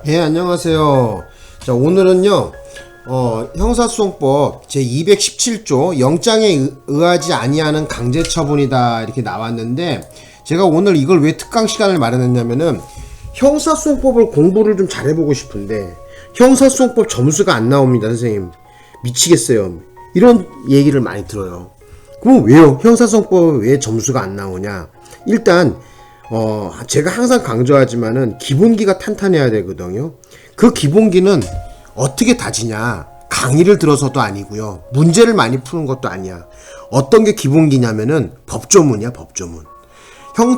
예, 안녕하세요. 자, 오늘은요, 형사소송법 제217조 영장에 의하지 아니하는 강제처분이다 이렇게 나왔는데, 제가 오늘 이걸 왜 특강 시간을 마련했냐면은 형사소송법을 공부를 좀 잘해보고 싶은데 형사소송법 점수가 안 나옵니다. 선생님 미치겠어요. 이런 얘기를 많이 들어요. 그럼 왜요? 형사소송법 왜 점수가 안 나오냐? 일단 제가 항상 강조하지만은 기본기가 탄탄해야 되거든요. 그 기본기는 어떻게 다지냐? 강의를 들어서도 아니고요. 문제를 많이 푸는 것도 아니야. 어떤 게 기본기냐면은 법조문이야, 법조문.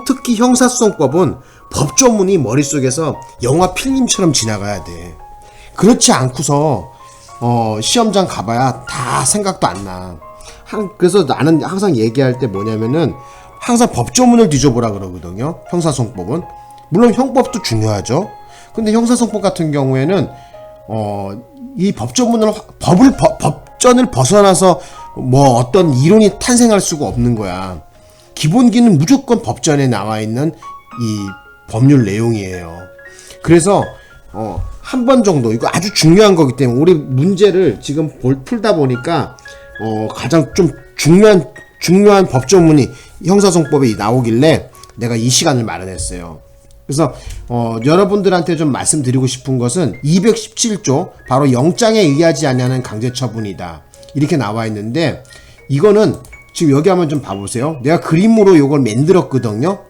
특히 형사소송법은 법조문이 머릿속에서 영화 필름처럼 지나가야 돼. 그렇지 않고서 시험장 가봐야 다 생각도 안 나. 그래서 나는 항상 얘기할 때 뭐냐면은 항상 법조문을 뒤져보라 그러거든요. 형사소송법은. 물론 형법도 중요하죠. 근데 형사소송법 같은 경우에는 이 법조문을 법전을 벗어나서 뭐 어떤 이론이 탄생할 수가 없는 거야. 기본기는 무조건 법전에 나와 있는 이 법률 내용이에요. 그래서 한 번 정도, 이거 아주 중요한 거기 때문에 우리 문제를 지금 풀다 보니까 가장 좀 중요한 법조문이 형사소송법에 나오길래 내가 이 시간을 마련했어요. 그래서 여러분들한테 좀 말씀드리고 싶은 것은 217조 바로 영장에 의하지 아니하는 강제처분이다 이렇게 나와 있는데, 이거는 지금 여기 한번 좀 봐보세요. 내가 그림으로 이걸 만들었거든요.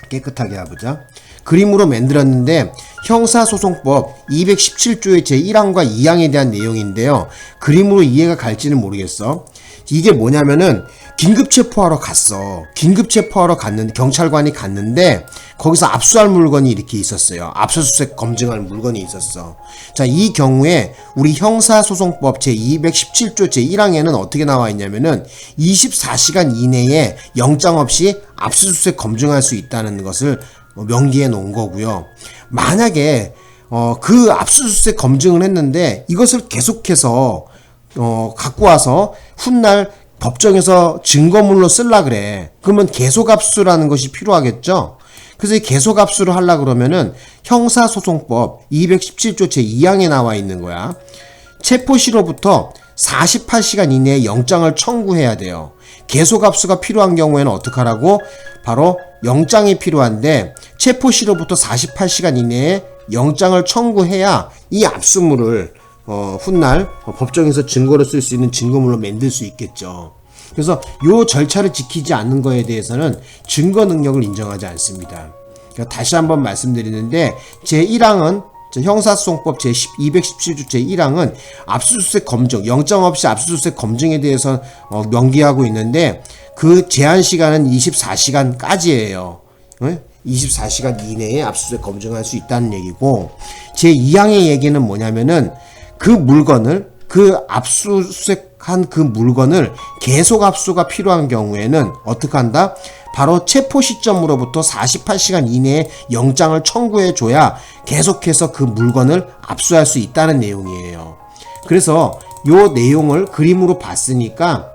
깨끗하게 해보자. 그림으로 만들었는데 형사소송법 217조의 제1항과 2항에 대한 내용인데요. 그림으로 이해가 갈지는 모르겠어. 이게 뭐냐면은 긴급체포하러 갔어. 긴급체포하러 갔는데 경찰관이 갔는데 거기서 압수할 물건이 이렇게 있었어요. 압수수색 검증할 물건이 있었어. 자, 이 경우에 우리 형사소송법 제217조 제1항에는 어떻게 나와 있냐면은 24시간 이내에 영장 없이 압수수색 검증할 수 있다는 것을 명기해 놓은 거고요. 만약에 그 압수수색 검증을 했는데 이것을 계속해서 갖고 와서 훗날 법정에서 증거물로 쓸라 그래. 그러면 계속압수라는 것이 필요하겠죠. 그래서 이 계속압수를 하려 그러면은 형사소송법 217조 제2항에 나와 있는 거야. 체포시로부터 48시간 이내에 영장을 청구해야 돼요. 계속압수가 필요한 경우에는 어떻게 하라고? 바로 영장이 필요한데 체포시로부터 48시간 이내에 영장을 청구해야 이 압수물을 훗날 법정에서 증거로 쓸 수 있는 증거물로 만들 수 있겠죠. 그래서 요 절차를 지키지 않는 거에 대해서는 증거 능력을 인정하지 않습니다. 그러니까 다시 한번 말씀드리는데 제1항은 형사소송법 제217조 제1항은 압수수색 검증, 영장 없이 압수수색 검증에 대해서 명기하고 있는데 그 제한 시간은 24시간까지예요. 24시간 이내에 압수수색 검증할 수 있다는 얘기고, 제2항의 얘기는 뭐냐면은 그 물건을, 그 압수수색한 그 물건을 계속 압수가 필요한 경우에는 어떻게 한다? 바로 체포 시점으로부터 48시간 이내에 영장을 청구해 줘야 계속해서 그 물건을 압수할 수 있다는 내용이에요. 그래서 요 내용을 그림으로 봤으니까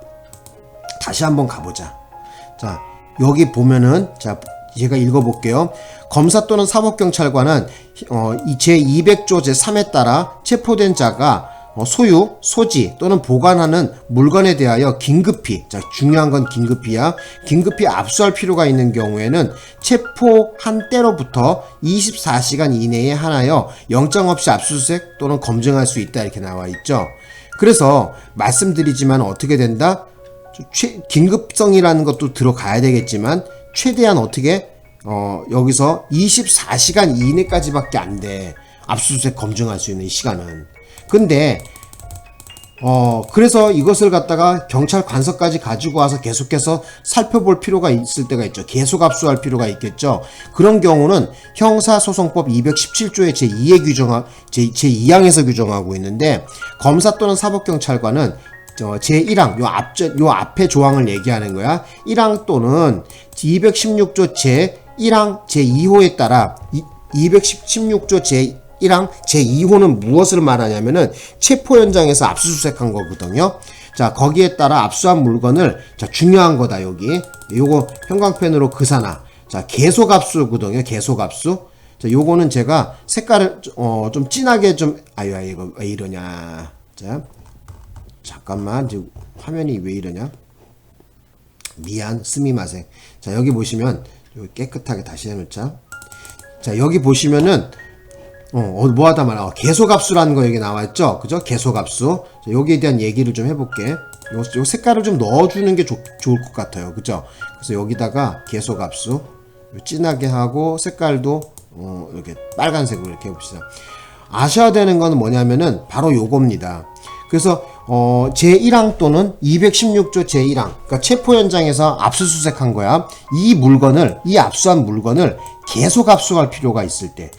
다시 한번 가보자. 자, 여기 보면은, 자, 제가 읽어볼게요. 검사 또는 사법경찰관은 제200조 제3에 따라 체포된 자가 소유, 소지 또는 보관하는 물건에 대하여 긴급히, 자, 중요한 건 긴급히야. 긴급히 압수할 필요가 있는 경우에는 체포한 때로부터 24시간 이내에 하나여 영장 없이 압수수색 또는 검증할 수 있다 이렇게 나와 있죠. 그래서 말씀드리지만 어떻게 된다? 긴급성이라는 것도 들어가야 되겠지만 최대한 어떻게 여기서 24시간 이내까지밖에 안 돼. 압수수색 검증할 수 있는 시간은. 근데 그래서 이것을 갖다가 경찰 관서까지 가지고 와서 계속해서 살펴볼 필요가 있을 때가 있죠. 계속 압수할 필요가 있겠죠. 그런 경우는 형사소송법 217조의 제2항에서 규정하고 있는데, 검사 또는 사법경찰관은 제1항, 요 앞에 조항을 얘기하는 거야. 1항 또는 216조 제1항 제2호에 따라 216조 제1항 제2호는 무엇을 말하냐면은 체포 현장에서 압수수색한 거거든요. 자, 거기에 따라 압수한 물건을, 자, 중요한 거다, 여기. 요거 형광펜으로 그사나. 자, 계속압수거든요. 계속압수. 자, 요거는 제가 색깔을 좀 진하게 좀 아유 이거 왜 이러냐. 자, 잠깐만 지금 화면이 왜 이러냐. 미안 스미마셍. 자, 여기 보시면 여기 깨끗하게 다시 해놓자. 자, 여기 보시면은 뭐하다 말아. 개소값수라는 거 여기 나와있죠? 그죠? 개소값수. 자, 여기에 대한 얘기를 좀 해볼게. 요 색깔을 좀 넣어주는 게 좋을 것 같아요. 그죠? 그래서 여기다가 개소값수 진하게 하고 색깔도 이렇게 빨간색으로 이렇게 해봅시다. 아셔야 되는 거는 뭐냐면은 바로 요겁니다. 그래서 제1항 또는 216조 제1항, 그러니까 체포 현장에서 압수수색한 거야. 이 압수한 물건을 계속압수할 필요가 있을 때,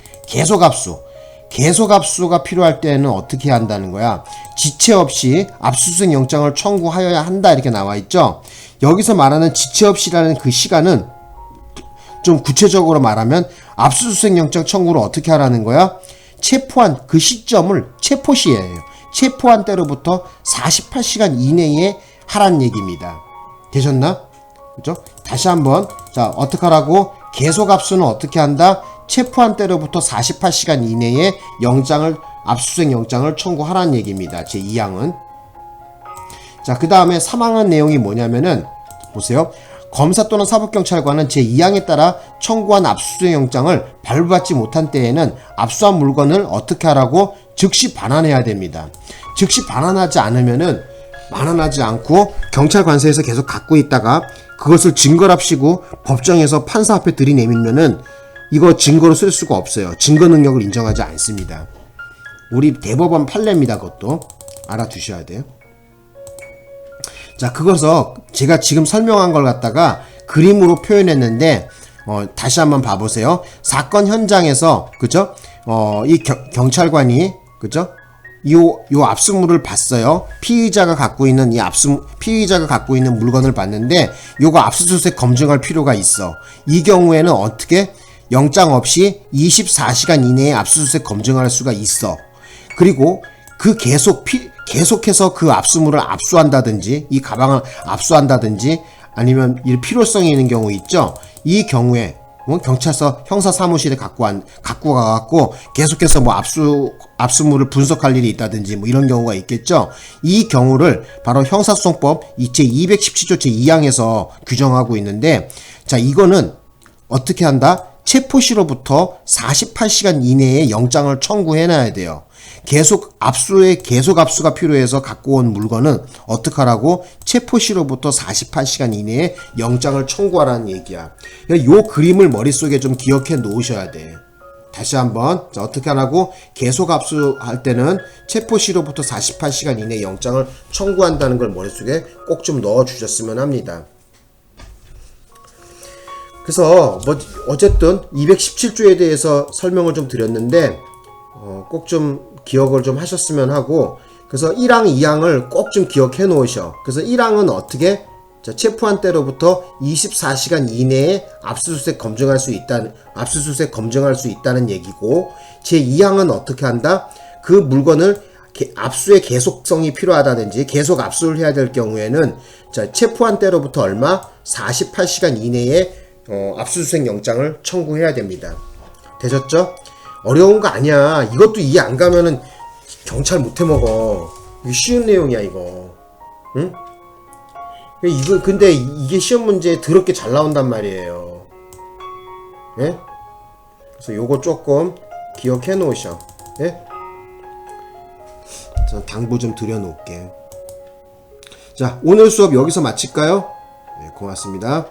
계속압수가 필요할 때는 어떻게 한다는 거야? 지체 없이 압수수색 영장을 청구하여야 한다 이렇게 나와 있죠. 여기서 말하는 지체 없이라는 그 시간은 좀 구체적으로 말하면 압수수색 영장 청구를 어떻게 하라는 거야? 체포한 그 시점을 체포시에요. 체포한 때로부터 48시간 이내에 하란 얘기입니다. 되셨나? 그죠? 다시 한번. 자, 어떻게 하라고? 계속압수는 어떻게 한다? 체포한 때로부터 48시간 이내에 압수수색 영장을 청구하라는 얘기입니다. 제2항은. 자, 그 다음에 3항은 내용이 뭐냐면은, 보세요. 검사 또는 사법경찰관은 제2항에 따라 청구한 압수수색 영장을 발부받지 못한 때에는 압수한 물건을 어떻게 하라고? 즉시 반환해야 됩니다. 즉시 반환하지 않고 경찰 관서에서 계속 갖고 있다가 그것을 증거랍시고 법정에서 판사 앞에 들이내밀면은 이거 증거로 쓸 수가 없어요. 증거 능력을 인정하지 않습니다. 우리 대법원 판례입니다. 그것도 알아두셔야 돼요. 자, 그것서 제가 지금 설명한 걸 갖다가 그림으로 표현했는데 다시 한번 봐보세요. 사건 현장에서 그죠? 이 경찰관이 그죠? 요 압수물을 봤어요. 피의자가 갖고 있는 물건을 봤는데 요거 압수수색 검증할 필요가 있어. 이 경우에는 어떻게? 영장 없이 24시간 이내에 압수수색 검증할 수가 있어. 그리고 그 계속해서 그 압수물을 압수한다든지 이 가방을 압수한다든지 아니면 이 필요성이 있는 경우 있죠. 이 경우에 경찰서 형사사무실에 갖고 가갖고 계속해서 뭐 압수물을 분석할 일이 있다든지 뭐 이런 경우가 있겠죠. 이 경우를 바로 형사소송법 제 217조 제 2항에서 규정하고 있는데, 자, 이거는 어떻게 한다? 체포시로부터 48시간 이내에 영장을 청구해놔야 돼요. 계속 압수가 필요해서 갖고 온 물건은 어떻게 하라고? 체포시로부터 48시간 이내에 영장을 청구하라는 얘기야. 요 그림을 머릿속에 좀 기억해 놓으셔야 돼. 다시 한번. 자, 어떻게 하라고? 계속 압수할 때는 체포시로부터 48시간 이내에 영장을 청구한다는 걸 머릿속에 꼭 좀 넣어 주셨으면 합니다. 그래서 뭐 어쨌든 217조에 대해서 설명을 좀 드렸는데 꼭 좀 기억을 좀 하셨으면 하고, 그래서 1항, 2항을 꼭 좀 기억해 놓으셔. 그래서 1항은 어떻게? 자, 체포한 때로부터 24시간 이내에 압수수색 검증할 수 있다는 얘기고, 제 2항은 어떻게 한다? 그 물건을 압수의 계속성이 필요하다든지 계속 압수를 해야 될 경우에는 자, 체포한 때로부터 얼마? 48시간 이내에 압수수색 영장을 청구해야 됩니다. 되셨죠? 어려운 거 아니야. 이것도 이해 안 가면은 경찰 못 해먹어. 이거 쉬운 내용이야 이거. 응? 근데 이게 시험 문제에 더럽게 잘 나온단 말이에요. 예? 그래서 요거 조금 기억해 놓으셔. 예? 전 당부 좀 드려 놓을게. 자, 오늘 수업 여기서 마칠까요? 네, 고맙습니다.